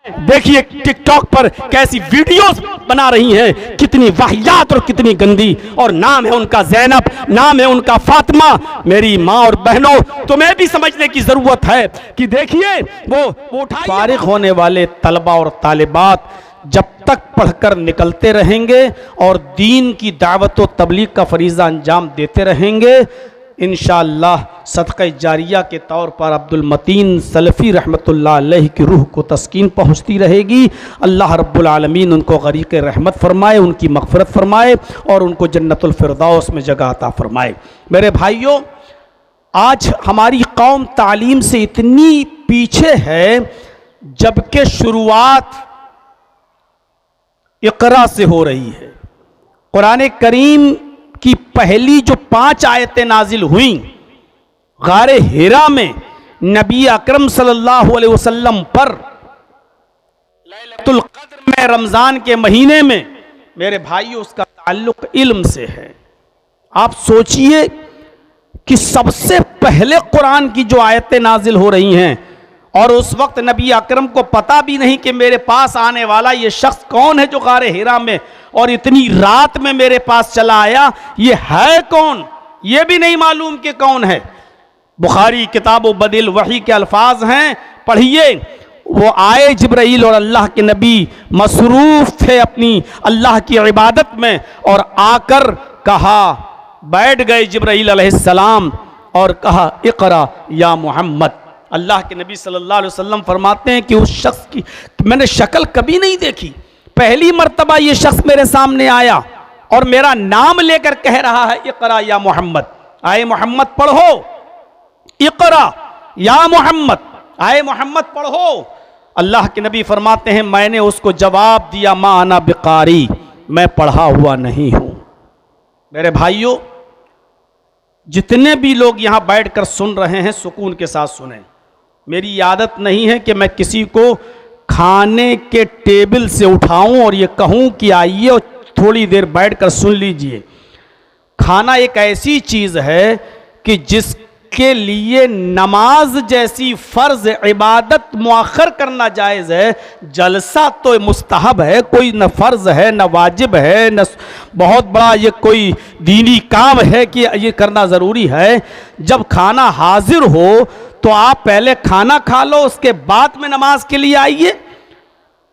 देखिए टिकटॉक पर कैसी वीडियोस बना रही हैं, कितनी वाहियात और कितनी गंदी, और नाम है उनका ज़ैनब, नाम है उनका फातिमा। मेरी माँ और बहनों, तुम्हें भी समझने की जरूरत है कि देखिए वो फारिग होने वाले तलबा और तालिबात जब तक पढ़कर निकलते रहेंगे और दीन की दावत व तबलीग का फरीज़ा अंजाम देते रहेंगे, इंशाअल्लाह सदक़े जारिया के तौर पर अब्दुल मतीन सलफ़ी रहमतुल्लाह अलैह की रूह को तस्कीन पहुँचती रहेगी। अल्लाह रब्बुल आलमीन उनको गरीक़ रहमत फरमाए, उनकी मग़फ़िरत फरमाए और उनको जन्नतुल फ़िरदौस में जगह अता फरमाए। मेरे भाइयों, आज हमारी कौम तालीम से इतनी पीछे है, जबकि शुरुआत इक़रा से हो रही है। कुरान करीम की पहली जो 5 आयतें नाजिल हुई गारे हिरा में नबी अकरम सल्लल्लाहु अलैहि वसल्लम पर लैलतुल क़द्र में, रमज़ान के महीने में, मेरे भाइयों उसका ताल्लुक़ इल्म से है। आप सोचिए कि सबसे पहले कुरान की जो आयतें नाजिल हो रही हैं और उस वक्त नबी अकरम को पता भी नहीं कि मेरे पास आने वाला ये शख्स कौन है जो गारे हिरा में और इतनी रात में मेरे पास चला आया, ये है कौन, ये भी नहीं मालूम कि कौन है। बुखारी किताब बदिल वही के अल्फाज हैं, पढ़िए। वो आए जिब्राइल और अल्लाह के नबी मसरूफ़ थे अपनी अल्लाह की इबादत में, और आकर कहा, बैठ गए जिब्राइल अलैहिस्सलाम और कहा, इक़रा या मोहम्मद। अल्लाह के नबी सल्लल्लाहु अलैहि वसल्लम फरमाते हैं कि उस शख्स की मैंने शक्ल कभी नहीं देखी, पहली मर्तबा ये शख्स मेरे सामने आया और मेरा नाम लेकर कह रहा है, इक़रा या मोहम्मद, आए मोहम्मद पढ़ो, इक़रा या मोहम्मद, आए मोहम्मद पढ़ो। अल्लाह के नबी फरमाते हैं, मैंने उसको जवाब दिया, मा अना बिकारी, मैं पढ़ा हुआ नहीं हूं। मेरे भाइयों, जितने भी लोग यहां बैठकर सुन रहे हैं, सुकून के साथ सुने। मेरी आदत नहीं है कि मैं किसी को खाने के टेबल से उठाऊं और ये कहूं कि आइए और थोड़ी देर बैठकर सुन लीजिए। खाना एक ऐसी चीज़ है कि जिसके लिए नमाज जैसी फ़र्ज इबादत मुअख्खर करना जायज़ है। जलसा तो मुस्तहब है, कोई न फ़र्ज है न वाजिब है, न बहुत बड़ा ये कोई दीनी काम है कि ये करना ज़रूरी है। जब खाना हाजिर हो तो आप पहले खाना खा लो, उसके बाद में नमाज के लिए आइए।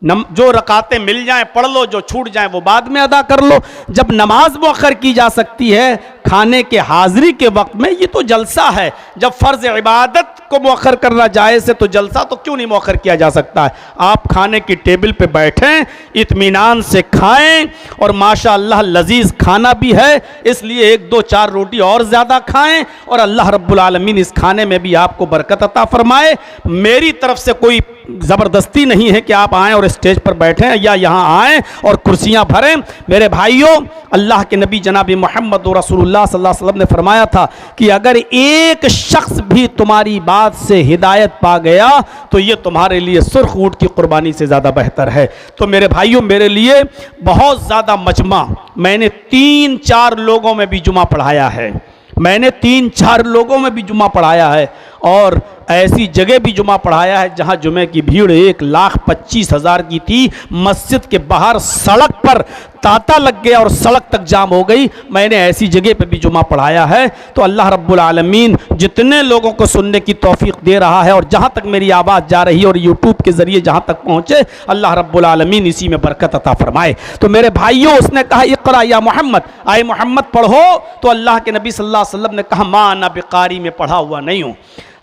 जो रकातें मिल जाएं पढ़ लो, जो छूट जाएं वो बाद में अदा कर लो। जब नमाज मुअख्खर की जा सकती है खाने के हाजिरी के वक्त में, ये तो जलसा है। जब फ़र्ज़ इबादत को मुअख्खर करना जायज़ है तो जलसा तो क्यों नहीं मुअख्खर किया जा सकता है। आप खाने की टेबल पे बैठें, इत्मीनान से खाएं, और माशाअल्लाह लजीज खाना भी है, इसलिए 1, 2, 4 रोटी और ज़्यादा खाएं और अल्लाह रब्बुल आलमीन इस खाने में भी आपको बरकत अता फरमाए। मेरी तरफ से कोई ज़बरदस्ती नहीं है कि आप आएँ और स्टेज पर बैठें या यहाँ आएँ और कुर्सियाँ भरें। मेरे भाइयों, अल्लाह के नबी जनाब मोहम्मद रसूलुल्लाह सल्लल्लाहु अलैहि वसल्लम ने फरमाया था कि अगर एक शख्स भी तुम्हारी बात से हिदायत पा गया तो ये तुम्हारे लिए सुर्ख ऊँट की कुर्बानी से ज़्यादा बेहतर है। तो मेरे भाइयों, मेरे लिए बहुत ज़्यादा मजमा, मैंने 3-4 लोगों में भी जुमा पढ़ाया है, मैंने 3-4 लोगों में भी जुमा पढ़ाया है, और ऐसी जगह भी जुमा पढ़ाया है जहां जुमे की भीड़ 1,25,000 की थी। मस्जिद के बाहर सड़क पर तांता लग गया और सड़क तक जाम हो गई। मैंने ऐसी जगह पे भी जुमा पढ़ाया है। तो अल्लाह रब्बुल आलमीन जितने लोगों को सुनने की तौफीक दे रहा है, और जहां तक मेरी आवाज़ जा रही है और यूट्यूब के ज़रिए जहां तक पहुँचे, अल्लाह रब्बुल आलमीन इसी में बरकत अता फरमाए। तो मेरे भाइयों, उसने कहा, इक़रा या मोहम्मद, आए मोहम्मद पढ़ो। तो अल्लाह के नबी सल्लल्लाहु अलैहि वसल्लम ने कहा, मा अना बिकारी, में पढ़ा हुआ नहीं हूँ।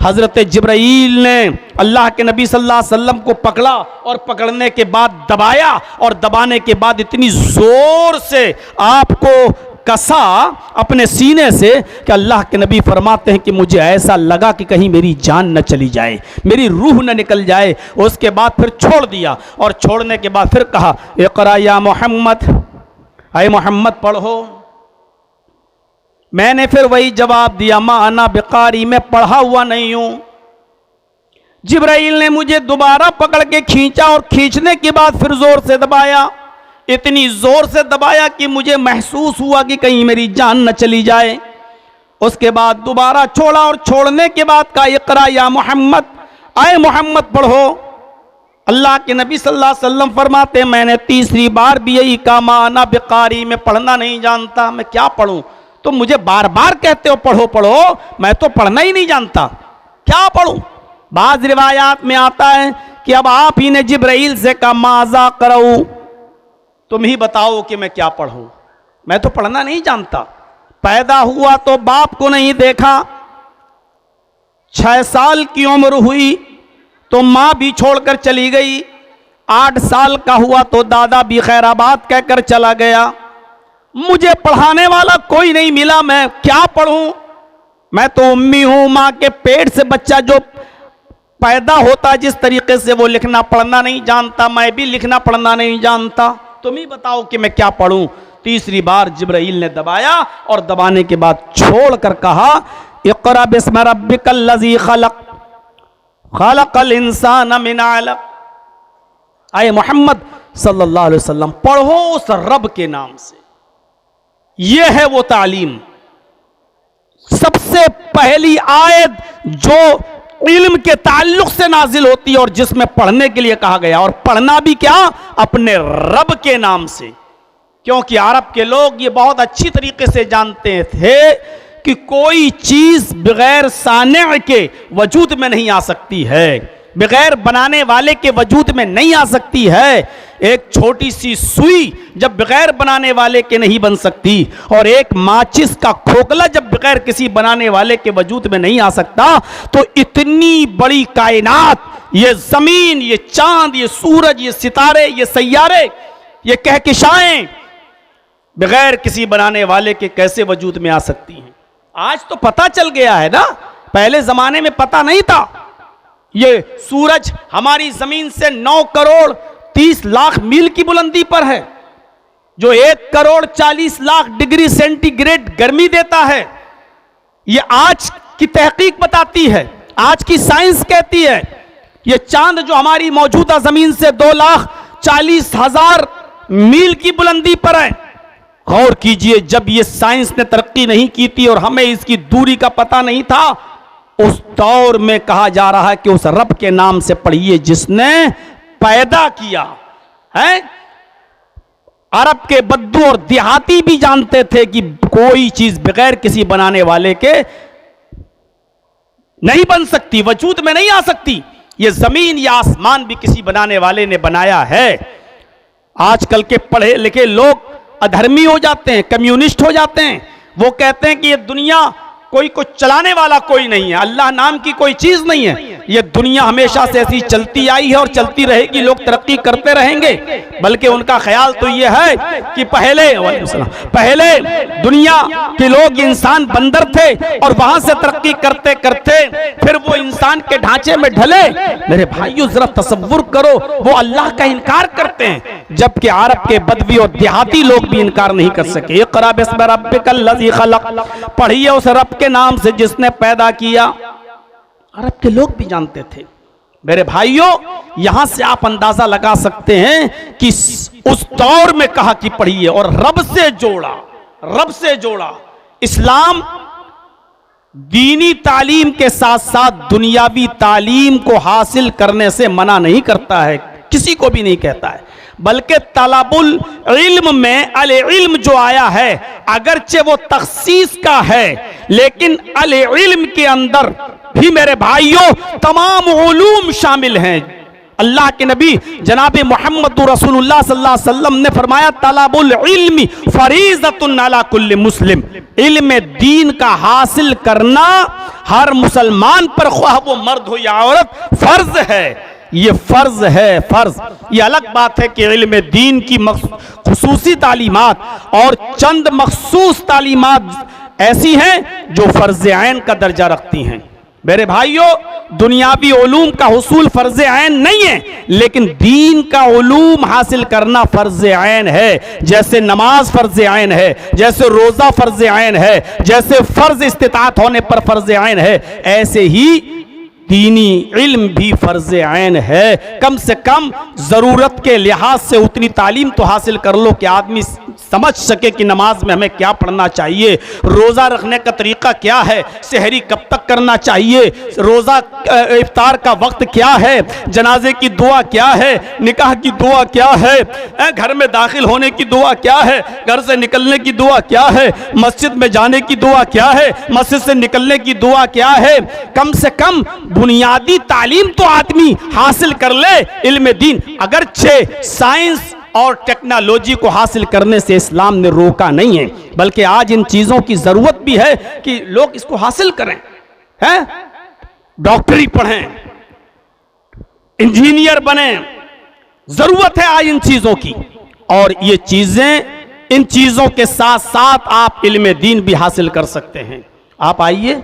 हज़रत जिब्राईल ने अल्लाह के नबी सल्लल्लाहु अलैहि वसल्लम को पकड़ा और पकड़ने के बाद दबाया, और दबाने के बाद इतनी ज़ोर से आपको कसा अपने सीने से कि अल्लाह के नबी फरमाते हैं कि मुझे ऐसा लगा कि कहीं मेरी जान न चली जाए, मेरी रूह न निकल जाए। उसके बाद फिर छोड़ दिया, और छोड़ने के बाद फिर कहा, इक़रा या मोहम्मद, आए मोहम्मद पढ़ो। मैंने फिर वही जवाब दिया, मा अना बिकारी, मैं पढ़ा हुआ नहीं हूं। जिब्राइल ने मुझे दोबारा पकड़ के खींचा, और खींचने के बाद फिर जोर से दबाया, इतनी जोर से दबाया कि मुझे महसूस हुआ कि कहीं मेरी जान न चली जाए। उसके बाद दोबारा छोड़ा, और छोड़ने के बाद कहा, इक़रा या मोहम्मद, आए मोहम्मद पढ़ो। अल्लाह के नबी सल्लल्लाहु अलैहि वसल्लम फरमाते मैंने तीसरी बार भी यही कहा माना बेकारी, में पढ़ना नहीं जानता, मैं क्या पढ़ूं? तो मुझे बार बार कहते हो पढ़ो पढ़ो, मैं तो पढ़ना ही नहीं जानता, क्या पढ़ूं? बाज रिवायात में आता है कि अब आप ही ने जिब्राइल से कहा माजा करो, तुम ही बताओ कि मैं क्या पढ़ूं, मैं तो पढ़ना नहीं जानता। पैदा हुआ तो बाप को नहीं देखा, 6 साल की उम्र हुई तो माँ भी छोड़कर चली गई, 8 साल का हुआ तो दादा भी खैराबाद कहकर चला गया, मुझे पढ़ाने वाला कोई नहीं मिला, मैं क्या पढ़ूं? मैं तो उम्मी हूं, माँ के पेट से बच्चा जो पैदा होता है जिस तरीके से वो लिखना पढ़ना नहीं जानता, मैं भी लिखना पढ़ना नहीं जानता, तुम ही बताओ कि मैं क्या पढ़ूं? तीसरी बार जिब्राइल ने दबाया और दबाने के बाद छोड़कर कहा इक़रा बिस्मि रब्बिकल लज़ी खलक़ खलक़ल इंसान मिन अलक़। आए मोहम्मद सल्लल्लाहु अलैहि वसल्लम पढ़ो उस रब के नाम से, यह है वो तालीम। सबसे पहली आयत जो इल्म के ताल्लुक से नाजिल होती है और जिसमें पढ़ने के लिए कहा गया, और पढ़ना भी क्या? अपने रब के नाम से। क्योंकि अरब के लोग ये बहुत अच्छी तरीके से जानते थे कि कोई चीज बगैर साने के वजूद में नहीं आ सकती है, बगैर बनाने वाले के वजूद में नहीं आ सकती है। एक छोटी सी सुई जब बगैर बनाने वाले के नहीं बन सकती, और एक माचिस का खोखला जब बगैर किसी बनाने वाले के वजूद में नहीं आ सकता, तो इतनी बड़ी कायनात, ये जमीन, ये चांद, ये सूरज, ये सितारे, ये सैयारे, ये कहकशाएं बगैर किसी बनाने वाले के कैसे वजूद में आ सकती हैं? आज तो पता चल गया है ना, पहले जमाने में पता नहीं था। ये सूरज हमारी जमीन से 9 करोड़ 30 लाख मील की बुलंदी पर है, जो 1 करोड़ 40 लाख डिग्री सेंटीग्रेड गर्मी देता है। ये आज की तहकीक बताती है, आज की साइंस कहती है। ये चांद जो हमारी मौजूदा जमीन से 2,40,000 मील की बुलंदी पर है। गौर कीजिए, जब ये साइंस ने तरक्की नहीं की थी और हमें इसकी दूरी का पता नहीं था, उस दौर में कहा जा रहा है कि उस रब के नाम से पढ़िए जिसने पैदा किया है। अरब के बद्दू और देहाती भी जानते थे कि कोई चीज बगैर किसी बनाने वाले के नहीं बन सकती, वजूद में नहीं आ सकती। ये जमीन या आसमान भी किसी बनाने वाले ने बनाया है। आजकल के पढ़े लिखे लोग अधर्मी हो जाते हैं, कम्युनिस्ट हो जाते हैं। वो कहते हैं कि ये दुनिया कोई को चलाने वाला कोई नहीं है, अल्लाह नाम की कोई चीज नहीं है, ये दुनिया हमेशा से ऐसी चलती आई है और चलती रहेगी, लोग तरक्की करते रहेंगे। बल्कि उनका ख्याल तो ये है कि पहले दुनिया के लोग इंसान बंदर थे और वहां से तरक्की करते करते फिर वो इंसान के ढांचे में ढले। मेरे भाइयों जरा तसव्वुर करो, वो अल्लाह का इनकार करते हैं, जबकि अरब के बदवी और देहाती लोग भी इनकार नहीं कर सके। इक़रा बिस्मि रब्बिकल लज़ी खलक़, पढ़िए उस रब के नाम से जिसने पैदा किया। अरब के लोग भी जानते थे। मेरे भाइयों, यहां से आप अंदाजा लगा सकते हैं कि उस दौर में कहा कि पढ़िए, और रब से जोड़ा, रब से जोड़ा। इस्लाम दीनी तालीम के साथ साथ दुनियावी तालीम को हासिल करने से मना नहीं करता है, किसी को भी नहीं कहता है, बल्कि तलबुल इल्म में अल इल्म जो आया है, अगरचे वो तखसीस का है, लेकिन अल इल्म के अंदर भी मेरे भाइयों तमाम उलूम शामिल हैं। अल्लाह के नबी जनाब मोहम्मद रसूलुल्लाह सल्लल्लाहु अलैहि वसल्लम ने फरमाया तलबुल इल्मी फरीज़तुन अला कुल्लि मुस्लिम, इल्म दीन का हासिल करना हर मुसलमान पर, ख्वाह वो मर्द हो या औरत, फर्ज है। ये फर्ज है, फर्ज। ये अलग बात है कि इल्म दीन की खुसूसी तालीमात और चंद मखसूस तालीमात ऐसी हैं जो फर्ज ऐन का दर्जा रखती हैं। मेरे भाइयों, दुनियावी उलूम का हुसूल फर्ज ऐन नहीं है, लेकिन दीन का उलूम हासिल करना फर्ज ऐन है। जैसे नमाज फर्ज ऐन है, जैसे रोजा फर्ज ऐन है, जैसे फर्ज इस्तिताअत होने पर फर्ज ऐन है, ऐसे ही दीनी इल्म भी फर्ज ऐन है। कम से कम जरूरत के लिहाज से उतनी तालीम तो हासिल कर लो कि आदमी समझ सके कि नमाज में हमें क्या पढ़ना चाहिए, रोज़ा रखने का तरीका क्या है, सहरी कब तक करना चाहिए, रोज़ा इफ्तार का वक्त क्या है, जनाजे की दुआ क्या है, निकाह की दुआ क्या है, घर में दाखिल होने की दुआ क्या है, घर से निकलने की दुआ क्या है, मस्जिद में जाने की दुआ क्या है, मस्जिद से निकलने की दुआ क्या है। कम से कम बुनियादी तालीम तो आदमी हासिल कर ले इल्म दीन। अगरचे साइंस और टेक्नोलॉजी को हासिल करने से इस्लाम ने रोका नहीं है, बल्कि आज इन चीजों की जरूरत भी है कि लोग इसको हासिल करें, हैं, डॉक्टरी पढ़ें, इंजीनियर बने, जरूरत है आज इन चीजों की। और ये चीजें, इन चीजों के साथ साथ आप इल्म दीन भी हासिल कर सकते हैं। आप आइए,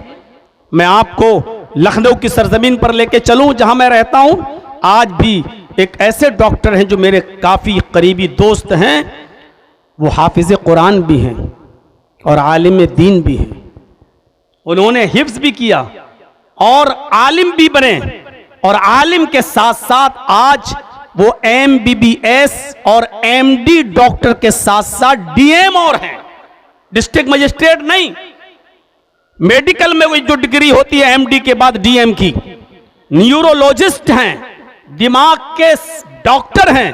मैं आपको लखनऊ की सरजमीन पर लेके चलूं जहां मैं रहता हूं। आज भी एक ऐसे डॉक्टर हैं जो मेरे काफी करीबी दोस्त हैं, वो हाफिज कुरान भी हैं और आलिम दीन भी हैं। उन्होंने हिफ्ज भी किया और आलिम भी बने, और आलिम के साथ साथ आज वो MBBS और MD डॉक्टर के साथ साथ DM और हैं, डिस्ट्रिक्ट मजिस्ट्रेट नहीं। मेडिकल में वो जो डिग्री होती है MD के बाद DM की, न्यूरोलॉजिस्ट हैं, दिमाग के डॉक्टर हैं।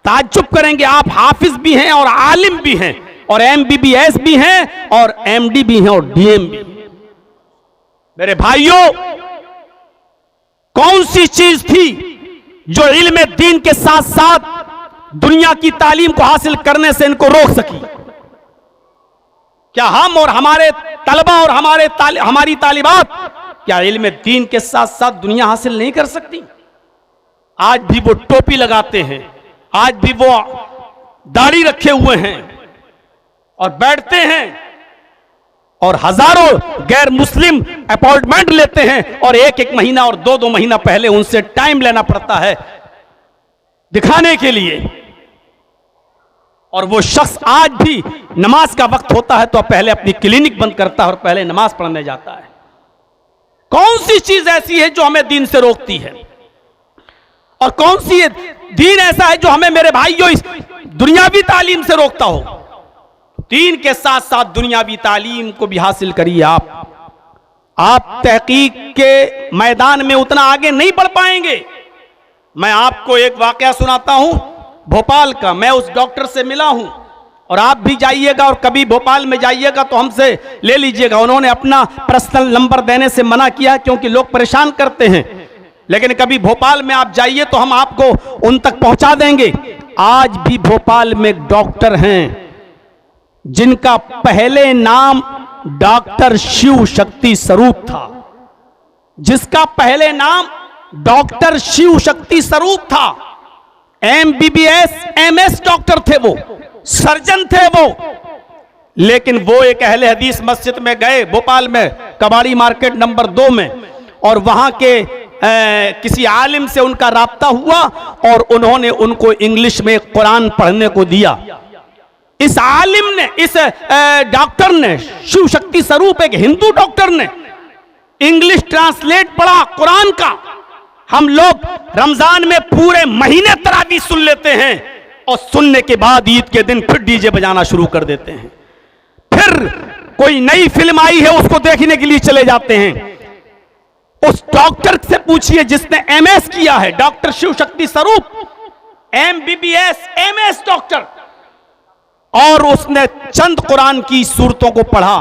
ताज्जुब करेंगे आप, हाफिज भी हैं और आलिम भी हैं और MBBS भी हैं और MD भी हैं और DM भी। मेरे भाइयों, कौन सी चीज थी जो इल्म दीन के साथ साथ दुनिया की तालीम को हासिल करने से इनको रोक सकी? क्या हम और हमारे तलबा और हमारी तालिबात क्या इल्म दीन के साथ साथ दुनिया हासिल नहीं कर सकती? आज भी वो टोपी लगाते हैं, आज भी वो दाढ़ी रखे हुए हैं और बैठते हैं और हजारों गैर मुस्लिम अपॉइंटमेंट लेते हैं और एक एक महीना और दो दो महीना पहले उनसे टाइम लेना पड़ता है दिखाने के लिए। और वो शख्स आज भी नमाज का वक्त होता है तो पहले अपनी क्लिनिक बंद करता है और पहले नमाज पढ़ने जाता है। कौन सी चीज ऐसी है जो हमें दीन से रोकती है? और कौन सी दीन ऐसा है जो हमें, मेरे भाइयों, इस दुनियावी तालीम से रोकता हो? दीन के साथ साथ दुनियावी तालीम को भी हासिल करिए। आप तहकीक के मैदान में उतना आगे नहीं बढ़ पाएंगे। मैं आपको एक वाकया सुनाता हूं भोपाल का। मैं उस डॉक्टर से मिला हूं और आप भी जाइएगा और कभी भोपाल में जाइएगा तो हमसे ले लीजिएगा। उन्होंने अपना पर्सनल नंबर देने से मना किया क्योंकि लोग परेशान करते हैं, लेकिन कभी भोपाल में आप जाइए तो हम आपको उन तक पहुंचा देंगे। आज भी भोपाल में एक डॉक्टर हैं जिनका पहले नाम डॉक्टर शिव शक्ति स्वरूप था, जिसका पहले नाम डॉक्टर शिव शक्ति स्वरूप था। MBBS MS डॉक्टर थे, वो सर्जन थे वो। लेकिन वो एक अहले हदीस मस्जिद में गए भोपाल में, कबाड़ी मार्केट नंबर 2 में, और वहां के किसी आलिम से उनका राब्ता हुआ और उन्होंने उनको इंग्लिश में कुरान पढ़ने को दिया। इस आलिम ने, इस डॉक्टर ने, शिव शक्ति स्वरूप एक हिंदू डॉक्टर ने इंग्लिश ट्रांसलेट पढ़ा कुरान का। हम लोग रमजान में पूरे महीने तरावी सुन लेते हैं और सुनने के बाद ईद के दिन फिर डीजे बजाना शुरू कर देते हैं। फिर कोई नई फिल्म आई है उसको देखने के लिए चले जाते हैं। उस डॉक्टर से पूछिए जिसने MS किया है, डॉक्टर शिव शक्ति स्वरूप, MBBS MS डॉक्टर, और उसने चंद कुरान की सूरतों को पढ़ा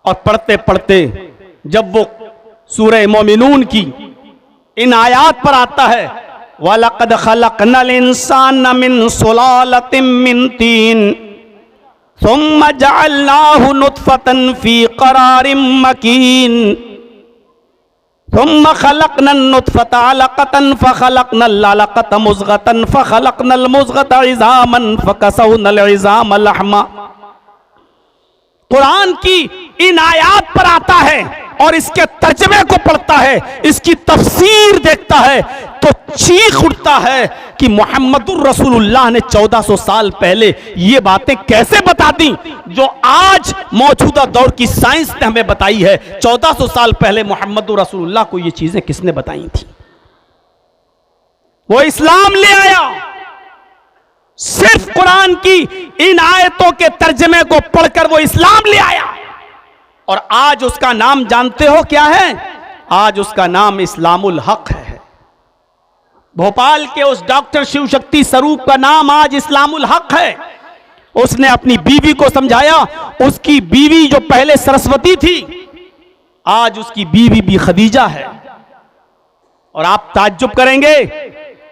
और पढ़ते पढ़ते जब वो सूरह मोमिनून की इन आयात पर आता है, वलक़द खलक़नल इंसान मिन सुलालतिन मिन तीन सुम्मा जअलनाहु नुत्फतन फी क़रारिन मकीन सुम्मा खलक़नन नुत्फ़ता अलक़तन फ़खलक़नल अलक़त मुज़ग़तन फ़खलक़नल मुज़ग़त इज़ामन फ़कसौनल इज़ाम लहमा। कुरान की इन आयात पर आता है और इसके तर्जमे को पढ़ता है, इसकी तफसीर देखता है तो चीख उठता है कि मोहम्मदुर रसूलुल्लाह ने 1400 साल पहले ये बातें कैसे बता दी जो आज मौजूदा दौर की साइंस ने हमें बताई है। 1400 साल पहले मोहम्मदुर रसूलुल्लाह को ये चीजें किसने बताई थी? वो इस्लाम ले आया। सिर्फ कुरान की इन आयतों के तर्जमे को पढ़कर वो इस्लाम ले आया। और आज उसका नाम जानते हो क्या है? आज उसका नाम इस्लामुल हक है। भोपाल के उस डॉक्टर शिव शक्ति स्वरूप का नाम आज इस्लामुल हक है। उसने अपनी बीवी को समझाया, उसकी बीवी जो पहले सरस्वती थी, आज उसकी बीवी भी खदीजा है। और आप ताज्जुब करेंगे,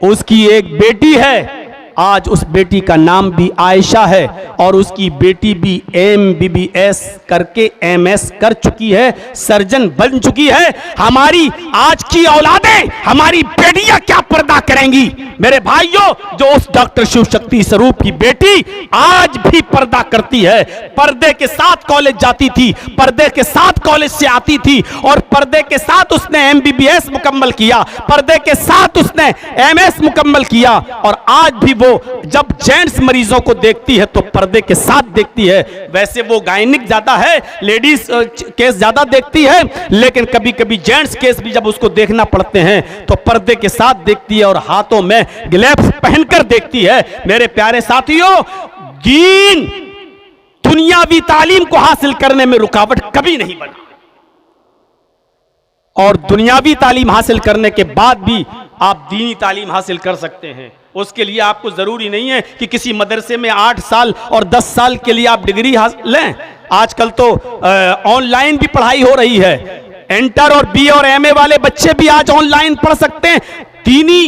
उसकी एक बेटी है, आज उस बेटी का नाम भी आयशा है, और उसकी बेटी भी MBBS करके MS कर चुकी है, सर्जन बन चुकी है। हमारी आज की औलादें, हमारी बेटियां क्या पर्दा करेंगी? मेरे भाइयों, जो उस डॉक्टर शिव शक्ति स्वरूप की बेटी आज भी पर्दा करती है, पर्दे के साथ कॉलेज जाती थी, पर्दे के साथ कॉलेज से आती थी, और पर्दे के साथ उसने MBBS मुकम्मल किया, पर्दे के साथ उसने MS मुकम्मल किया। और आज भी वो जब जेंट्स मरीजों को देखती है तो पर्दे के साथ देखती है। वैसे वो गायनिक ज्यादा है, लेडीज केस ज्यादा देखती है, लेकिन कभी कभी जेंट्स केस भी जब उसको देखना पड़ते हैं तो पर्दे के साथ देखती है और हाथों में ग्लव्स पहनकर देखती है। मेरे प्यारे साथियों, दीन दुनियावी तालीम को हासिल करने में रुकावट कभी नहीं बना, और दुनियावी तालीम हासिल करने के बाद भी आप दीनी तालीम हासिल कर सकते हैं। उसके लिए आपको जरूरी नहीं है कि किसी मदरसे में 8 साल और 10 साल के लिए आप डिग्री लें। आजकल तो ऑनलाइन भी पढ़ाई हो रही है। इंटर और BA और MA वाले बच्चे भी आज ऑनलाइन पढ़ सकते हैं। दीनी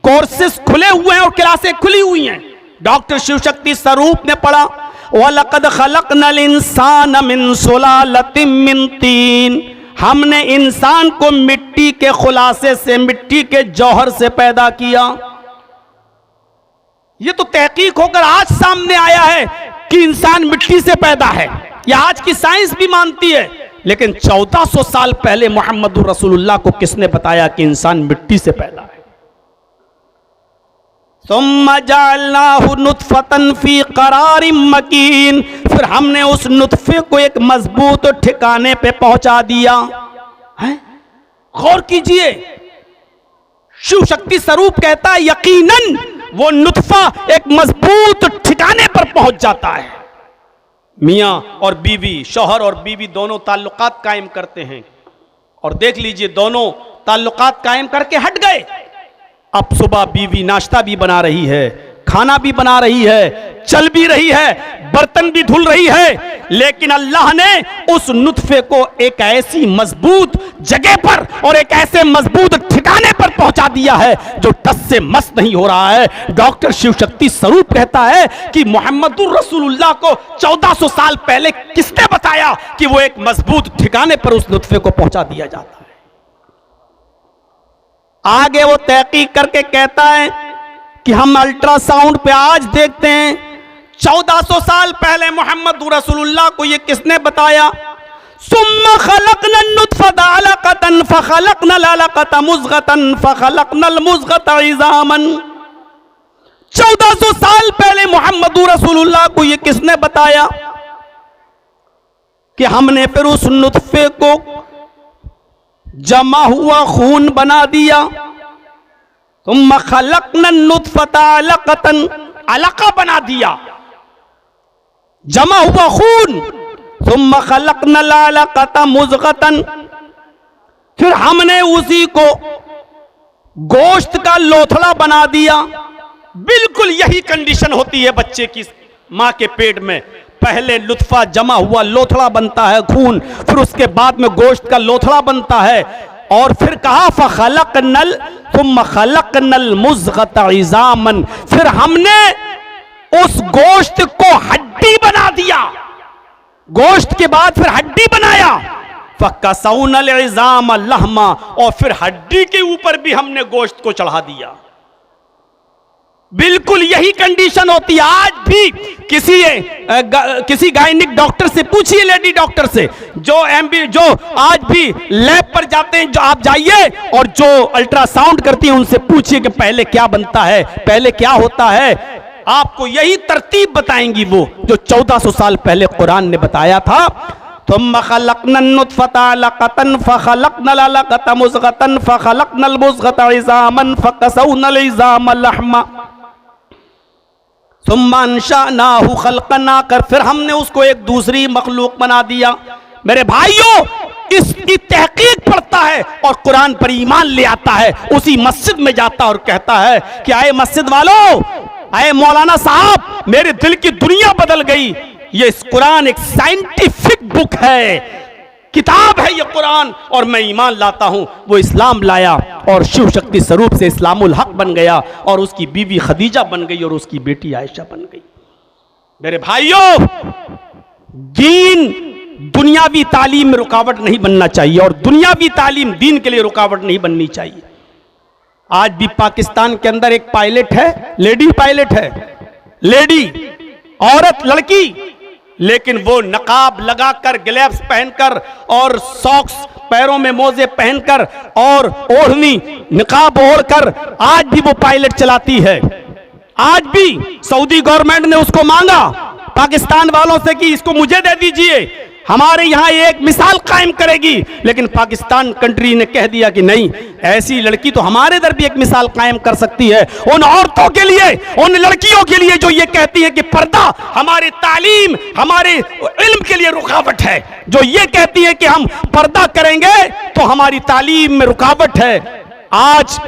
कोर्सेस खुले हुए हैं और क्लासें खुली हुई हैं। डॉक्टर शिव शक्ति स्वरूप ने पढ़ा, वलक़द खलक़नल इंसान मिन सुलालतिम मिन तीन, हमने इंसान को मिट्टी के खुलासे से, मिट्टी के जौहर से पैदा किया। ये तो तहकीक होकर आज सामने आया है कि इंसान मिट्टी से पैदा है, यह आज की साइंस भी मानती है। लेकिन 1400 साल पहले मोहम्मदुर रसूलुल्लाह को किसने बताया कि इंसान मिट्टी से पैदा है? सुम्मा जअलनाहु नुत्फतन फी क़रारिम मकीन, फिर हमने उस नुत्फे को एक मजबूत ठिकाने पे पहुंचा दिया है। गौर कीजिए, शिव शक्ति स्वरूप कहता है यकीनन वो नुत्फा एक मजबूत ठिकाने पर पहुंच जाता है। मियां और बीवी, शौहर और बीवी दोनों ताल्लुकात कायम करते हैं, और देख लीजिए दोनों ताल्लुकात कायम करके हट गए। अब सुबह बीवी नाश्ता भी बना रही है, खाना भी बना रही है, चल भी रही है, बर्तन भी धुल रही है, लेकिन अल्लाह ने उस नुत्फे को एक ऐसी मजबूत जगह पर और एक ऐसे मजबूत ठिकाने पर पहुंचा दिया है जो टस से मस नहीं हो रहा है। डॉक्टर शिव शक्ति स्वरूप कहता है कि मोहम्मदुर रसूलुल्लाह को 1400 साल पहले किसने बताया कि वो एक मजबूत ठिकाने पर उस नुत्फे को पहुंचा दिया जाता है। आगे वो तहकीक करके कहता है कि हम अल्ट्रासाउंड पे आज देखते हैं, 1400 साल पहले मोहम्मद रसूलुल्लाह को ये किसने बताया? सुम्मा खलक़नन नुत्फ़ता अलक़तन फ़ख़लक़नल अलक़ता मुज़ग़तन फ़ख़लक़नल मुज़ग़ता इज़ामन। 1400 साल पहले मोहम्मद रसूलुल्लाह को ये किसने बताया कि हमने फिर उस नुत्फ़े को जमा हुआ खून बना दिया। तुम खलक़नन नुत्फ़ता अलक़तन, अलक़ा बना दिया, जमा हुआ खून। तुम खलक़नल अलक़ता मुज़ग़तन, फिर हमने उसी को गोश्त का लोथड़ा बना दिया। बिल्कुल यही कंडीशन होती है बच्चे की मां के पेट में। पहले लुत्फा जमा हुआ लोथड़ा बनता है खून, फिर उसके बाद में गोश्त का लोथड़ा बनता है, और फिर कहा फ़ख़लक़नल, तुम खलक़नल मुज़ग़ता इज़ामन, फिर हमने उस गोश्त को हड्डी बना दिया। गोश्त के बाद फिर हड्डी बनाया। फ़कसौनल इज़ाम लहमा, और फिर हड्डी के ऊपर भी हमने गोश्त को चढ़ा दिया। बिल्कुल यही कंडीशन होती है। आज भी किसी गायनिक डॉक्टर से पूछिए, लेडी डॉक्टर से, जो आज भी लैब पर जाते हैं, जो आप जाइए और जो अल्ट्रासाउंड करती हैं उनसे पूछिए कि पहले क्या बनता है, पहले क्या होता है। आपको यही तरतीब बताएंगी वो जो 1400 साल पहले कुरान ने बताया था। तुम खलक़नन नुत्फ़ता अलक़तन फ़ख़लक़नल अलक़ता मुज़ग़तन फ़ख़लक़नल मुज़ग़ता इज़ामन फ़कसौनल इज़ाम लहमा। सुम्मा अंशानाहु खल्क़न आखर, फिर हमने उसको एक दूसरी मखलूक बना दिया। मेरे भाइयों, इसकी तहकीक पढ़ता है और कुरान पर ईमान ले आता है, उसी मस्जिद में जाता और कहता है कि आए मस्जिद वालों, आए मौलाना साहब, मेरे दिल की दुनिया बदल गई। ये कुरान एक साइंटिफिक बुक है, किताब है ये कुरान, और मैं ईमान लाता हूं। वो इस्लाम लाया और शिव शक्ति स्वरूप से इस्लामुल हक बन गया, और उसकी बीवी खदीजा बन गई और उसकी बेटी आयशा बन गई। मेरे भाइयों, दीन दुनियावी तालीम में रुकावट नहीं बनना चाहिए, और दुनियावी तालीम दीन के लिए रुकावट नहीं बननी चाहिए। आज भी पाकिस्तान के अंदर एक पायलट है, लेडी पायलट है, लेडी औरत लड़की, लेकिन वो नकाब लगाकर, ग्लव्स पहनकर और सॉक्स, पैरों में मोजे पहनकर और ओढ़नी निकाब ओढ़कर आज भी वो पायलट चलाती है। आज भी सऊदी गवर्नमेंट ने उसको मांगा पाकिस्तान वालों से कि इसको मुझे दे दीजिए, हमारे यहां एक मिसाल कायम करेगी, लेकिन पाकिस्तान कंट्री ने कह दिया कि नहीं, ऐसी लड़की तो हमारे इधर भी एक मिसाल कायम कर सकती है। उन औरतों के लिए, उन लड़कियों के लिए जो ये कहती हैं कि पर्दा हमारी तालीम, हमारे इल्म के लिए रुकावट है, जो ये कहती है कि हम पर्दा करेंगे तो हमारी तालीम में रुकावट है। आज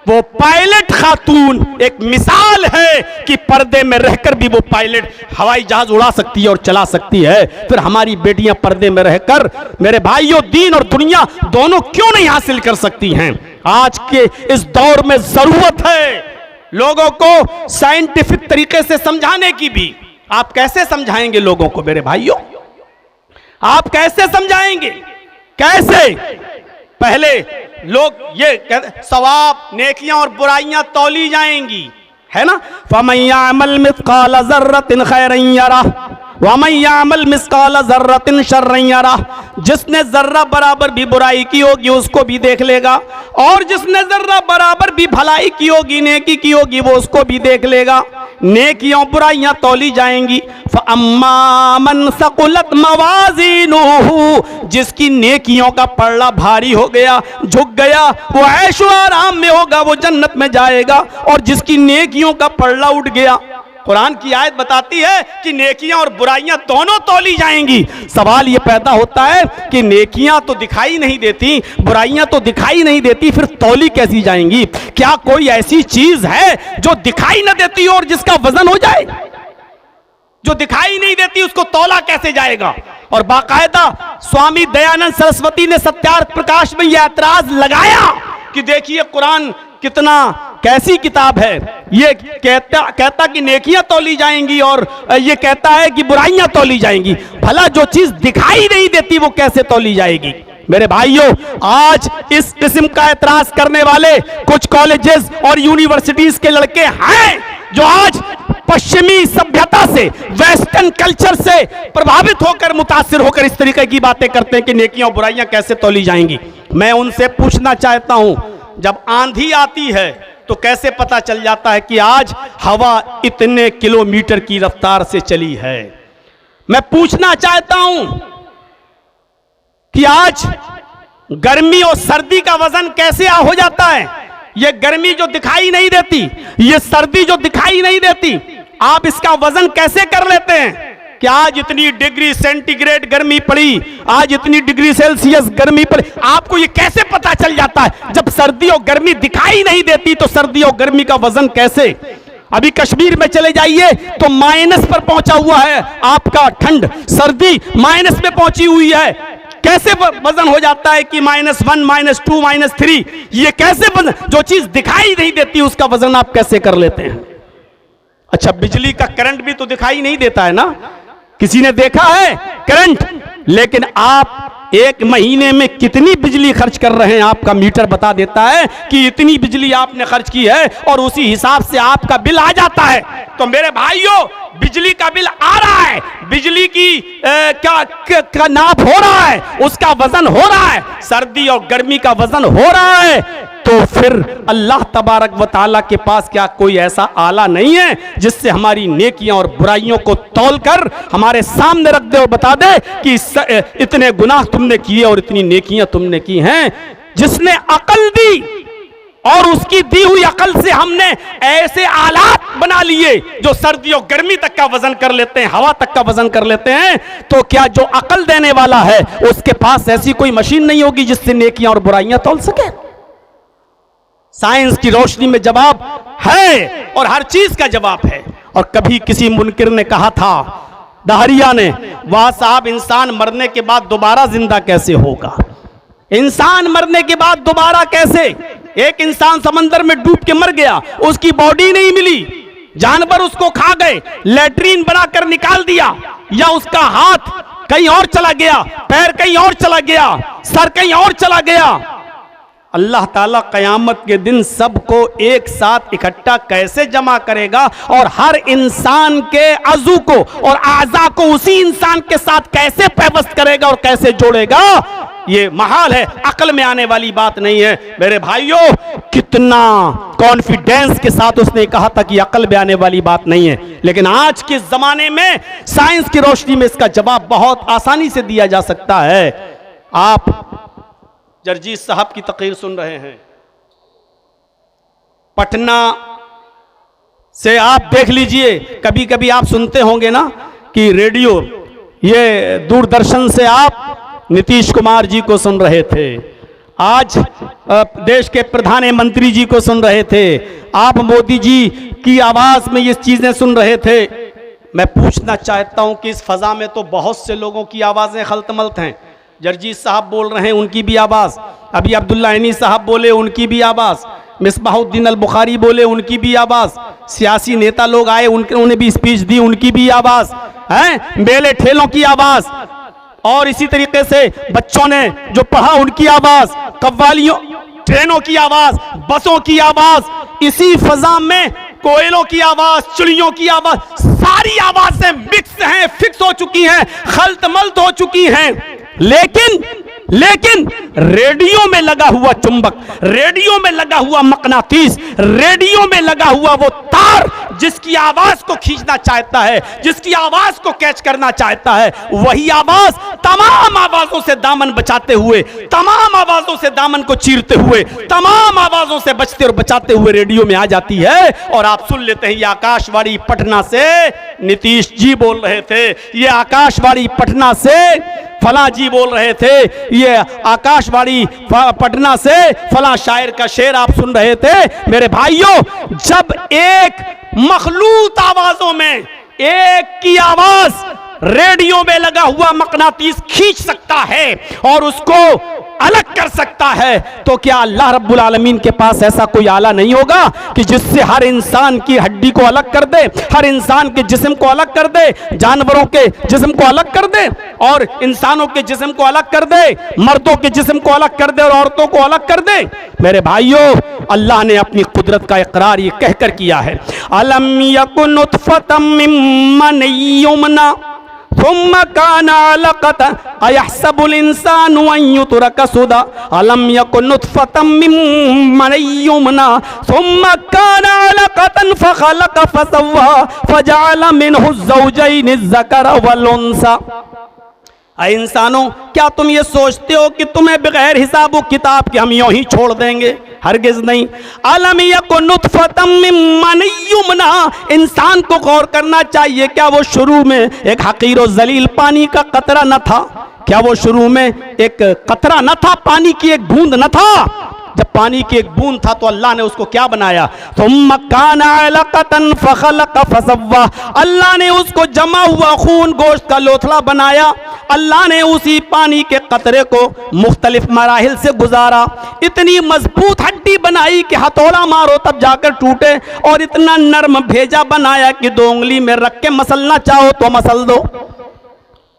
वो पायलट खातून एक मिसाल है कि पर्दे में रहकर भी वो पायलट हवाई जहाज उड़ा सकती है और चला सकती है। फिर हमारी बेटियां पर्दे में रहकर, मेरे भाइयों, दीन और दुनिया दोनों क्यों नहीं हासिल कर सकती हैं? आज के इस दौर में जरूरत है लोगों को साइंटिफिक तरीके से समझाने की भी। आप कैसे समझाएंगे लोगों को मेरे भाइयों? आप कैसे समझाएंगे? कैसे? पहले लोग ये कहते सवाब, नेकियां और बुराइयां तौली जाएंगी, है ना। फमन यअमल मिस्काल ज़र्रतिन खैरन यरह वमन यअमल मिस्काल ज़र्रतिन शर्रन यरह। जिसने जर्रा बराबर भी बुराई की होगी उसको भी देख लेगा, और जिसने जर्रा बराबर भी भलाई की होगी, नेकी की होगी, वो उसको भी देख लेगा। नेकियां बुराइयां तौली जाएंगी। फअम्मा मन सकुलत मवाज़ीनुहु, जिसकी नेकियों का पल्ला भारी हो गया, झुक गया, वो ऐशो आराम में होगा, वो जन्नत में जाएगा। और जिसकी नेकियों का पल्ला उठ गया, कुरान की आयत बताती है कि नेकियां और बुराइयां दोनों तौली जाएंगी। सवाल ये पैदा होता है कि नेकियां तो दिखाई नहीं देती, बुराइयां तो दिखाई नहीं देती, फिर तौली कैसी जाएंगी? क्या कोई ऐसी चीज है जो दिखाई न देती और जिसका वजन हो जाए? जो दिखाई नहीं देती उसको तौला कैसे जाएगा? और बाकायदा स्वामी दयानंद सरस्वती ने सत्यार्थ प्रकाश में यह ऐतराज लगाया कि देखिए कुरान कितना कैसी किताब है। ये कहता कि नेकियां तौली जाएंगी और ये कहता है कि बुराइयां तौली जाएंगी। भला जो चीज दिखाई नहीं देती वो कैसे तौली जाएगी? मेरे भाइयों, आज इस किस्म का एतराज करने वाले कुछ कॉलेजेस और यूनिवर्सिटीज के लड़के हैं जो आज पश्चिमी सभ्यता से, वेस्टर्न कल्चर से प्रभावित होकर, मुतासिर होकर इस तरीके की बातें करते हैं कि नेकियां और बुराइयां कैसे तौली जाएंगी। मैं उनसे पूछना चाहता हूं, जब आंधी आती है तो कैसे पता चल जाता है कि आज हवा इतने किलोमीटर की रफ्तार से चली है? मैं पूछना चाहता हूं कि आज गर्मी और सर्दी का वजन कैसे हो जाता है? ये गर्मी जो दिखाई नहीं देती, ये सर्दी जो दिखाई नहीं देती, आप इसका वजन कैसे कर लेते हैं कि आज इतनी डिग्री सेंटीग्रेड गर्मी पड़ी, आज इतनी डिग्री सेल्सियस गर्मी पड़ी? आपको ये कैसे पता चल जाता है? जब सर्दी और गर्मी दिखाई नहीं देती तो सर्दी और गर्मी का वजन कैसे? अभी कश्मीर में चले जाइए तो माइनस पर पहुंचा हुआ है आपका ठंड, सर्दी माइनस में पहुंची हुई है। कैसे वजन हो जाता है कि -1, -2, -3? ये कैसे वजन? जो चीज दिखाई नहीं देती उसका वजन आप कैसे कर लेते हैं? अच्छा, बिजली का करंट भी तो दिखाई नहीं देता है ना, किसी ने देखा है करंट? लेकिन आप एक महीने में कितनी बिजली खर्च कर रहे हैं आपका मीटर बता देता है कि इतनी बिजली आपने खर्च की है, और उसी हिसाब से आपका बिल आ जाता है। तो मेरे भाइयों, बिजली का बिल आ रहा है, बिजली की का नाप हो रहा है, उसका वजन हो रहा है, सर्दी और गर्मी का वजन हो रहा है, तो फिर अल्लाह तबारक व तआला के पास क्या कोई ऐसा आला नहीं है जिससे हमारी नेकियां और बुराइयों को तौलकर हमारे सामने रख दे और बता दे कि इतने गुनाह तुमने किए और इतनी नेकियां तुमने की हैं? जिसने अकल दी और उसकी दी हुई अकल से हमने ऐसे आलात बना लिए जो सर्दी और गर्मी तक का वजन कर लेते हैं, हवा तक का वजन कर लेते हैं, तो क्या जो अकल देने वाला है उसके पास ऐसी कोई मशीन नहीं होगी जिससे नेकियां और बुराइयां तौल सके? साइंस की रोशनी में जवाब है और हर चीज का जवाब है। और कभी किसी मुनकिर ने कहा था, दहरिया ने, वाह साहब, इंसान मरने के बाद दोबारा जिंदा कैसे होगा? इंसान मरने के बाद दोबारा कैसे? एक इंसान समंदर में डूब के मर गया, उसकी बॉडी नहीं मिली, जानवर उसको खा गए, लैट्रीन बनाकर निकाल दिया, या उसका हाथ कहीं और चला गया, पैर कहीं और चला गया, सर कहीं और चला गया। अल्लाह ताला कयामत के दिन सबको एक साथ इकट्ठा कैसे जमा करेगा और हर इंसान के अज़ू को और आज़ा को उसी इंसान के साथ कैसे पैवस्त करेगा और कैसे जोड़ेगा, ये महाल है, अकल में आने वाली बात नहीं है। मेरे भाइयों, कितना कॉन्फिडेंस के साथ उसने कहा था कि अकल में आने वाली बात नहीं है। लेकिन आज के जमाने में साइंस की रोशनी में इसका जवाब बहुत आसानी से दिया जा सकता है। आप जरजीत साहब की तकरीर सुन रहे हैं, पटना से आप देख लीजिए, कभी कभी आप सुनते होंगे ना कि रेडियो, ये दूरदर्शन से आप नीतीश कुमार जी को सुन रहे थे, आज देश के प्रधानमंत्री जी को सुन रहे थे, आप मोदी जी की आवाज में ये चीजें सुन रहे थे। मैं पूछना चाहता हूं कि इस फजा में तो बहुत से लोगों की आवाजें खलतमल्त हैं। जरजीत साहब बोल रहे हैं, उनकी भी आवाज़, अभी अब्दुल्ला ऐनी साहब बोले, उनकी भी आवाज़, मिसबाहुद्दीन अल बुखारी बोले, उनकी भी आवाज़, सियासी नेता लोग आए, उन्होंने भी स्पीच दी, उनकी भी आवाज़ है, मेले ठेलों की आवाज़, और इसी तरीके से बच्चों ने जो पढ़ा उनकी आवाज़, कव्वालियों, ट्रेनों की आवाज़, बसों की आवाज़, इसी फजा में कोयलों की आवाज़, चिड़ियों की आवाज़, सारी आवाज़ें मिक्स हैं, फिक्स हो चुकी हैं, खलतमल्त हो चुकी हैं। लेकिन रेडियो में लगा हुआ चुंबक, रेडियो में लगा हुआ मकनातीस, रेडियो में लगा हुआ वो तार जिसकी आवाज को खींचना चाहता है, जिसकी आवाज को कैच करना चाहता है, वही आवाज तमाम आवाजों से दामन बचाते हुए, तमाम आवाजों से दामन को चीरते हुए, तमाम आवाजों से बचते और बचाते हुए रेडियो में आ जाती है। और आप सुन लेते हैं, ये आकाशवाणी पटना से नीतीश जी बोल रहे थे, ये आकाशवाणी पटना से फला जी बोल रहे थे, ये आकाशवाणी पटना से फला शायर का शेर आप सुन रहे थे। मेरे भाइयों, जब एक मखलूत आवाजों में एक की आवाज रेडियो में लगा हुआ मकनातीस खींच सकता है और उसको अलग कर सकता है, तो क्या अल्लाह रब्बुल आलमीन के पास ऐसा कोई आला नहीं होगा कि जिससे हर इंसान की हड्डी को अलग कर दे, हर इंसान के जिस्म को अलग कर दे, जानवरों के जिस्म को अलग कर दे और इंसानों के जिस्म को अलग कर दे, मर्दों के जिस्म को अलग कर दे और औरतों को अलग कर दे। मेरे भाइयों, अल्लाह ने अपनी कुदरत का इकरार ये कहकर किया है, अलम यकुन नुतफतम मिन मनी युमना थुम्मा काना अलक़तन अयहसबुल इंसानु अन युत्रका सुदा अलम यकुन नुतफतम मिन मनी युमना थुम्मा काना अलक़तन फखलक़ फसव्वा फजअल मिनहु ज़ौजैन अज़्ज़करा वल उन्सा। ऐ इंसानों, क्या तुम ये सोचते हो कि तुम्हें बगैर हिसाब किताब के हम यूं ही छोड़ देंगे? हरगिज नहीं। अलम यकुन नुतफतम मिन मनी युमना, इंसान को गौर करना चाहिए, क्या वो शुरू में एक हकीर और जलील पानी का कतरा न था? क्या वो शुरू में एक कतरा न था, पानी की एक बूंद न था? जब पानी की एक बूंद था तो अल्लाह ने उसको क्या बनाया? थुम्मा काना अलक़तन फखलक़ फसव्वा, अल्लाह ने उसको जमा हुआ खून गोश्त का लोथड़ा बनाया। अल्लाह ने उसी पानी के कतरे को मुख्तलिफ मराहिल से गुजारा, इतनी मजबूत हड्डी बनाई कि हथौड़ा मारो तब जाकर टूटे, और इतना नर्म भेजा बनाया कि 2 उंगली में रख के मसलना चाहो तो मसल दो।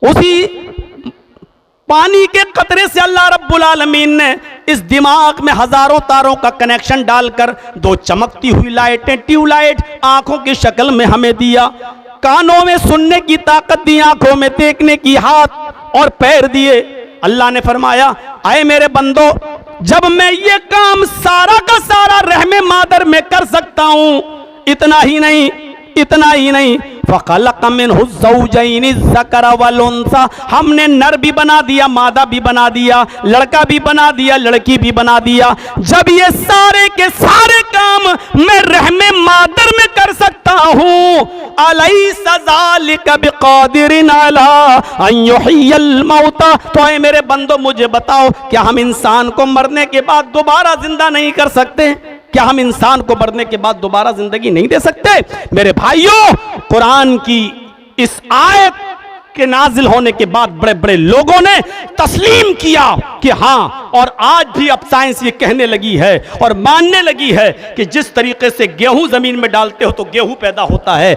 उसी पानी के कतरे से अल्लाह रब्बुल आलमीन ने इस दिमाग में हजारों तारों का कनेक्शन डालकर 2 चमकती हुई लाइटें, ट्यूबलाइट आंखों की शक्ल में हमें दिया, कानों में सुनने की ताकत दी, आंखों में देखने की, हाथ और पैर दिए। अल्लाह ने फरमाया, आए मेरे बंदो, जब मैं ये काम सारा का सारा रहमे मादर में कर सकता हूं, इतना ही नहीं, इतना ही नहीं, फ़ख़लक़ मिन्हु ज़ौजैनि ज़कर वल उन्सा, हमने नर भी बना दिया, मादा भी बना दिया, लड़का भी बना दिया, लड़की भी बना दिया। जब ये सारे के सारे काम मैं रहमे मादर में कर सकता हूँ, अलैसा ज़ालिका बिक़ादिरिन अला अन युह्यियल मौता, तो ऐ मेरे बंदो मुझे बताओ, क्या हम इंसान को मरने के बाद दोबारा जिंदा नहीं कर सकते? क्या हम इंसान को मरने के बाद दोबारा जिंदगी नहीं दे सकते? मेरे भाइयों, कुरान की इस आयत के नाजिल होने के बाद बड़े बड़े लोगों ने तस्लीम किया कि हाँ, और आज भी अब साइंस ये कहने लगी है और मानने लगी है कि जिस तरीके से गेहूं जमीन में डालते हो तो गेहूं पैदा होता है,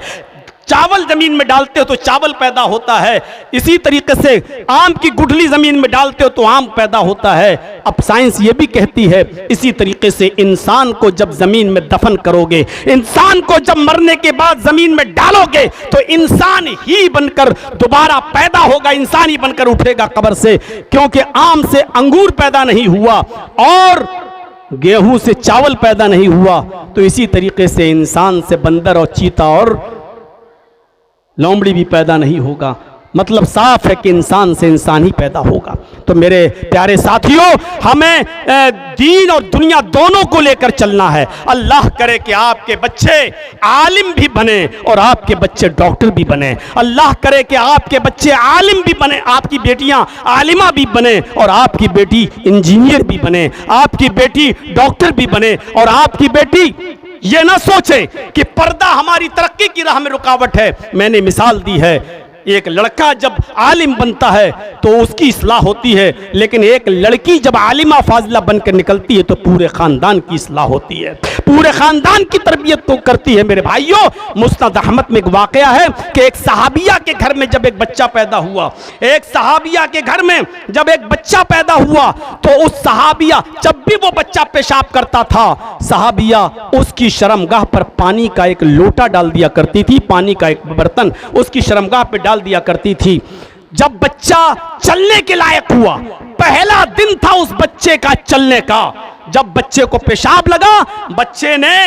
चावल जमीन में डालते हो तो चावल पैदा होता है, इसी तरीके से आम की गुठली जमीन में डालते हो तो आम पैदा होता है। अब साइंस ये भी कहती है इसी तरीके से इंसान को जब जमीन में दफन करोगे, इंसान को जब मरने के बाद जमीन में डालोगे तो इंसान ही बनकर दोबारा पैदा होगा, इंसान ही बनकर उठेगा कब्र से, क्योंकि आम से अंगूर पैदा नहीं हुआ और गेहूं से चावल पैदा नहीं हुआ, तो इसी तरीके से इंसान से बंदर और चीता और लोमड़ी भी पैदा नहीं होगा। मतलब साफ है कि इंसान से इंसान ही पैदा होगा। तो मेरे प्यारे साथियों, हमें दीन और दुनिया दोनों को लेकर चलना है। अल्लाह करे कि आपके बच्चे आलिम भी बने और आपके बच्चे डॉक्टर भी बने। अल्लाह करे कि आपके बच्चे आलिम भी बने, आपकी बेटियां आलिमा भी बने और आपकी बेटी इंजीनियर भी बने, आपकी बेटी डॉक्टर भी बने और आपकी बेटी ये ना सोचे कि पर्दा हमारी तरक्की की राह में रुकावट है। मैंने मिसाल दी है, एक लड़का जब आलिम बनता है तो उसकी इस्लाह होती है, लेकिन एक लड़की जब आलिमा फाजिला बनकर निकलती है तो पूरे खानदान की इस्लाह होती है, पूरे खानदान की तरबियत तो करती है। मेरे भाइयों, मुस्नद अहमद में एक वाकया है कि एक सहाबिया के घर में जब एक बच्चा पैदा हुआ, एक सहाबिया के घर में जब एक बच्चा पैदा हुआ तो उस सहाबिया, जब भी वो बच्चा पेशाब करता था, सहाबिया उसकी शर्मगाह पर पानी का एक लोटा डाल दिया करती थी, पानी का एक बर्तन उसकी शर्मगाह पे डाल दिया करती थी। जब बच्चा चलने के लायक हुआ, पहला दिन था उस बच्चे का चलने का, जब बच्चे को पेशाब लगा, बच्चे ने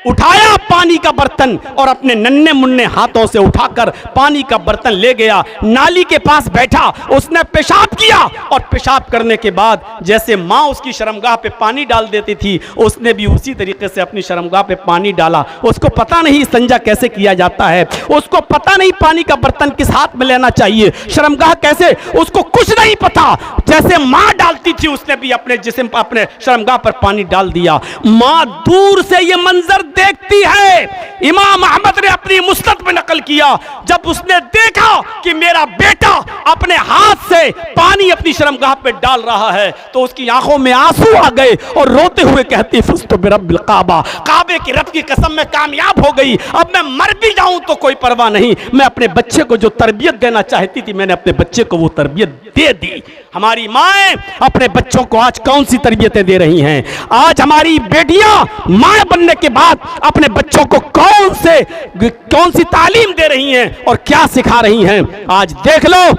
उठाया पानी का बर्तन और अपने नन्हे मुन्ने हाथों से उठाकर पानी का बर्तन ले गया, नाली के पास बैठा, उसने पेशाब किया और पेशाब करने के बाद जैसे माँ उसकी शर्मगाह पे पानी डाल देती थी, उसने भी उसी तरीके से अपनी शर्मगाह पे पानी डाला। उसको पता नहीं संजा कैसे किया जाता है, उसको पता नहीं पानी का बर्तन किस हाथ में लेना चाहिए, शर्मगाह कैसे, उसको कुछ नहीं पता। जैसे माँ डालती थी उसने भी अपने जिस्म पर, अपने शर्मगाह पर पानी डाल दिया। माँ दूर से ये मंजर देखती है। इमाम अहमद ने अपनी मुस्नद में नकल किया, जब उसने देखा कि मेरा बेटा अपने हाथ से पानी अपनी शर्मगाह पे डाल रहा है तो उसकी आंखों में आंसू आ गए और रोते हुए कहती, फुस्तु बिरब्बिल काबा, काबे की रब की कसम में कामयाब हो गई, अब मैं मर भी जाऊं तो कोई परवाह नहीं, मैं अपने बच्चे को जो तरबियत देना चाहती थी मैंने अपने बच्चे को वो तरबियत दे दी। हमारी माएं अपने बच्चों को आज कौन सी तरबियतें दे रही हैं? आज हमारी बेटियां मां बनने के बाद अपने बच्चों को कौन सी तालीम दे रही हैं और क्या सिखा रही हैं? आज देख लो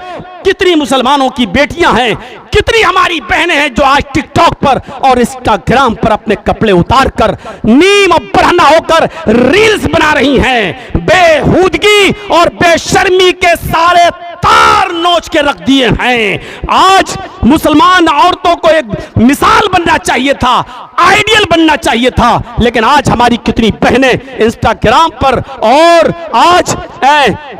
कितनी मुसलमानों की बेटियां हैं, कितनी हमारी बहनें हैं जो आज टिकटॉक पर और इंस्टाग्राम पर अपने कपड़े उतार कर नीम और बढ़ना होकर रील्स बना रही हैं। बेहूदगी और बेशर्मी के सारे तार नोच के रख दिए हैं। आज मुसलमान औरतों को एक मिसाल बनना चाहिए था, आइडियल बनना चाहिए था, लेकिन आज हमारी कितनी बहनें इंस्टाग्राम पर और आज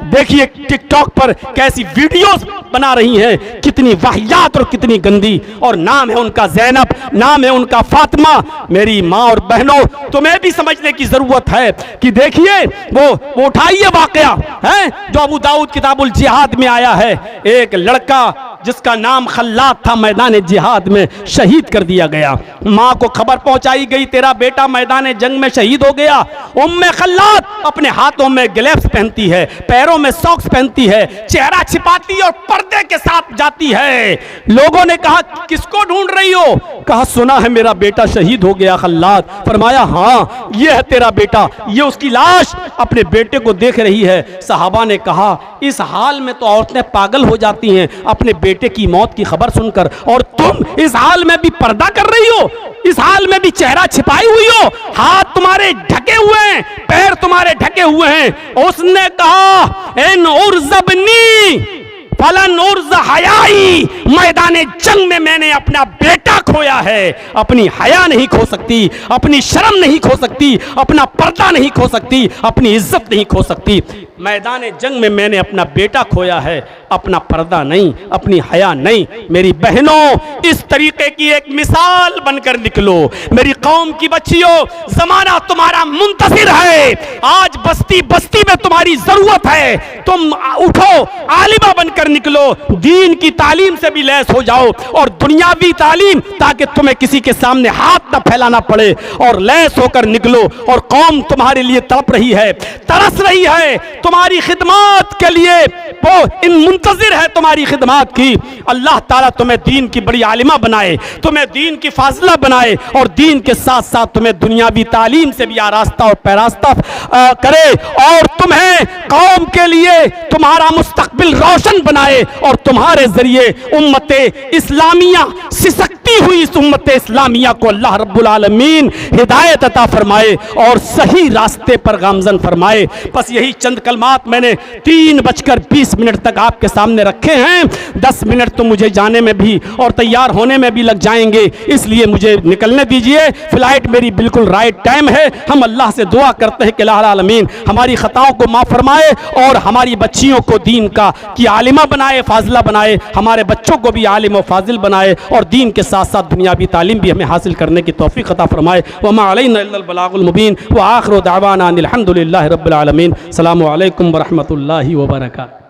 देखिए टिकटॉक पर कैसी वीडियोस बना रही हैं, कितनी वाहियात और कितनी गंदी, और नाम है उनका ज़ैनब, नाम है उनका फातिमा। मेरी माँ और बहनों, तुम्हें भी समझने की जरूरत है कि देखिए वो उठाइए वाकया है जो अबू दाऊद किताबुल जिहाद में आया है। एक लड़का जिसका नाम खल्लाद था, मैदान जिहाद में शहीद कर दिया गया। माँ को खबर पहुंचाई गई, तेरा बेटा मैदान जंग में शहीद हो गया। उम्मे खल्लाद अपने हाथों में ग्लव्स पहनती है, पैरों में सॉक्स पहनती है, चेहरा छिपाती और पर्दे के साथ जाती है। लोगों ने कहा किसको ढूंढ रही हो? कहा सुना है मेरा बेटा शहीद हो गया खल्लाद। फरमाया हाँ ये है तेरा बेटा। ये उसकी लाश अपने बेटे को देख रही है। सहाबा ने कहा इस हाल में तो औरतें पागल हो जाती हैं अपने बेटे की मौत की खबर सुनकर, और तुम इस हाल में भी पर्दा कर रही हो, इस हाल में भी चेहरा छिपाई हुई हो, हाथ तुम्हारे ढके हुए हैं, पैर तुम्हारे ढके हुए हैं। उसने कहा इन उर्ज़बनी फलन उर्ज़ हयाई, मैदाने जंग में मैंने अपना बेटा खोया है। अपनी हया नहीं खो सकती, अपनी शर्म नहीं खो सकती, अपना पर्दा नहीं खो सकती, अपनी इज्जत नहीं खो सकती। मैदाने जंग में मैंने अपना बेटा खोया है, अपना पर्दा नहीं, अपनी हया नहीं। मेरी बहनों, इस तरीके की एक मिसाल बनकर निकलो। मेरी कौम की बच्चियों, जमाना तुम्हारा मुंतसिर है। आज बस्ती बस्ती में तुम्हारी जरूरत है। तुम उठो, आलिमा बनकर निकलो, दीन की तालीम से भी लैस हो जाओ और दुनियावी तालीम, ताकि तुम्हें किसी के सामने हाथ न फैलाना पड़े, और लैस होकर निकलो। और कौम तुम्हारे लिए तड़प रही है, तरस रही है तुम्हारी खिदमत के लिए, वो इन मुंतजिर है तुम्हारी खिदमत की। अल्लाह ताला तुम्हें दीन की बड़ी आलिमा बनाए, तुम्हें दीन की फाजिला बनाए, और दीन के साथ साथ तुम्हें दुनियावी तालीम से भी आरास्ता और पैरास्ता करे, और तुम्हें कौम के लिए तुम्हारा मुस्तकबिल रोशन बनाए, और तुम्हारे जरिए उम्मते इस्लामिया, सिसकती हुई इस उम्मते इस्लामिया को अल्लाह रब्बुल आलमीन हिदायत अता फरमाए और सही रास्ते पर गामजन फरमाए। बस यही चंद कलमात मैंने 3:20 तक आपके सामने रखे हैं। 10 मिनट तो मुझे जाने में भी और तैयार होने में भी लग जाएंगे, इसलिए मुझे निकलने दीजिए। फ्लाइट मेरी बिल्कुल राइट टाइम है। हम अल्लाह से दुआ करते हैं कि अल्लाह आलमीन हमारी खताओं को माफ़ फरमाए और हमारी बच्चियों को दीन का की आलिमा बनाए, फाजिला बनाए, हमारे बच्चों को भी आलिम और फाजिल बनाए, और दीन के साथ साथ दुनियावी तालीम भी हमें हासिल करने की तौफीक अता फरमाए। वमा अलैना इल्लल बलागुल मुबीन व आखिरु दावाना अनिल हम्दुलिल्लाहि रब्बिल आलमीन। अस्सलामु अलैकुम व रहमतुल्लाहि व बरकातुहू।